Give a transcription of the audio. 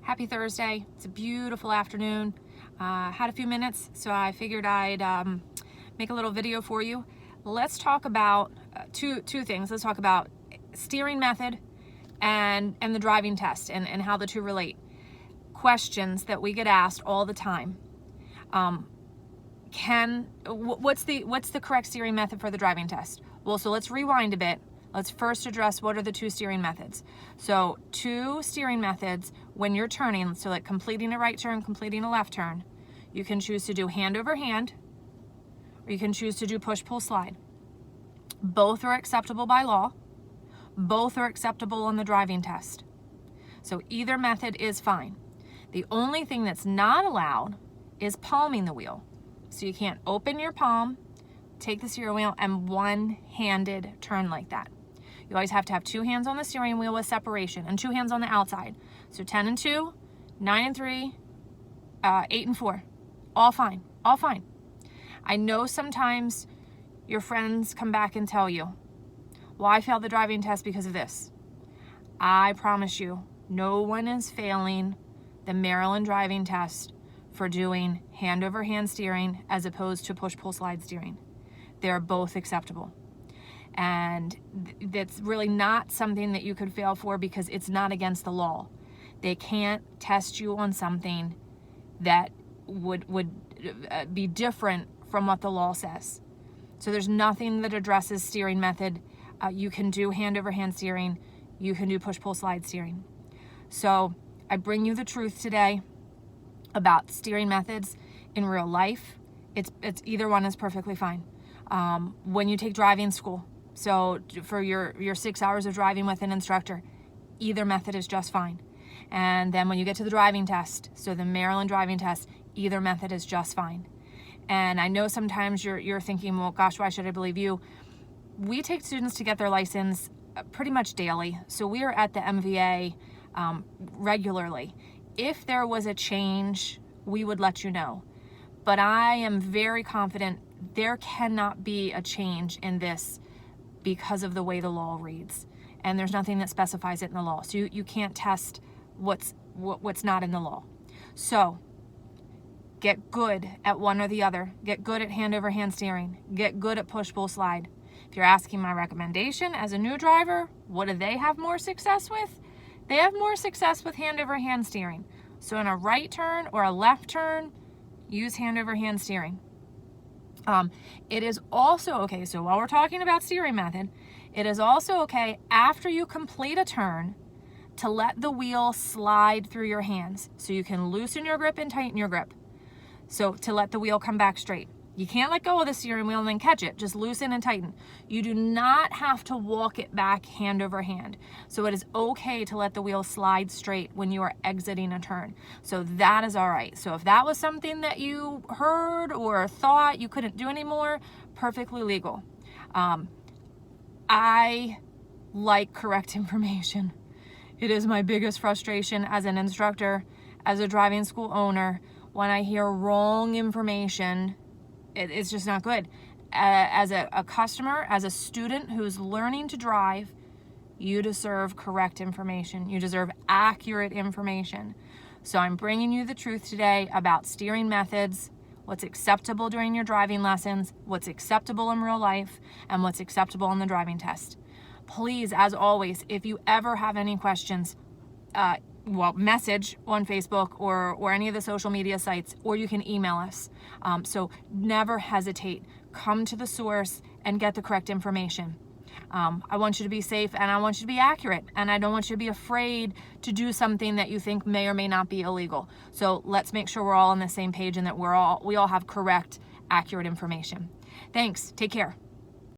Happy Thursday. It's a beautiful afternoon. Had a few minutes, so I figured I'd make a little video for you. Let's talk about two things. Let's talk about steering method and the driving test and how the two relate. Questions that we get asked all the time. What's the correct steering method for the driving test? Well, so let's rewind a bit. Let's first address what are the two steering methods. So two steering methods when you're turning, so like completing a right turn, completing a left turn, you can choose to do hand over hand, or you can choose to do push, pull, slide. Both are acceptable by law. Both are acceptable on the driving test. So either method is fine. The only thing that's not allowed is palming the wheel. So you can't open your palm, take the steering wheel, and one-handed turn like that. You always have to have two hands on the steering wheel with separation and two hands on the outside. So 10 and 2, 9 and 3, 8 and 4. All fine, all fine. I know sometimes your friends come back and tell you, well, I failed the driving test because of this. I promise you, no one is failing the Maryland driving test for doing hand over hand steering as opposed to push, pull, slide steering. They're both acceptable. And that's really not something that you could fail for because it's not against the law. They can't test you on something that would be different from what the law says. So there's nothing that addresses steering method. You can do hand over hand steering. You can do push, pull, slide steering. So I bring you the truth today about steering methods in real life. It's either one is perfectly fine. When you take driving school, so for your 6 hours of driving with an instructor, either method is just fine. And then when you get to the driving test, so the Maryland driving test, either method is just fine. And I know sometimes you're thinking, well, gosh, why should I believe you? We take students to get their license pretty much daily. So we are at the MVA regularly. If there was a change, we would let you know. But I am very confident there cannot be a change in this because of the way the law reads. And there's nothing that specifies it in the law. So you can't test what's not in the law. So get good at one or the other. Get good at hand over hand steering. Get good at push, pull, slide. If you're asking my recommendation as a new driver, what do they have more success with? They have more success with hand over hand steering. So in a right turn or a left turn, use hand over hand steering. It is also okay, so while we're talking about steering method, it is also okay after you complete a turn to let the wheel slide through your hands. So you can loosen your grip and tighten your grip. So to let the wheel come back straight. You can't let go of the steering wheel and then catch it. Just loosen and tighten. You do not have to walk it back hand over hand. So it is okay to let the wheel slide straight when you are exiting a turn. So that is all right. So if that was something that you heard or thought you couldn't do anymore, perfectly legal. I like correct information. It is my biggest frustration as an instructor, as a driving school owner, when I hear wrong information. It's just not good. As a customer, as a student who's learning to drive, you deserve correct information. You deserve accurate information. So I'm bringing you the truth today about steering methods, what's acceptable during your driving lessons, what's acceptable in real life, and what's acceptable on the driving test. Please, as always, if you ever have any questions, message on Facebook or any of the social media sites, or you can email us. So never hesitate. Come to the source and get the correct information. I want you to be safe and I want you to be accurate, and I don't want you to be afraid to do something that you think may or may not be illegal. So let's make sure we're all on the same page and that we all have correct, accurate information. Thanks. Take care.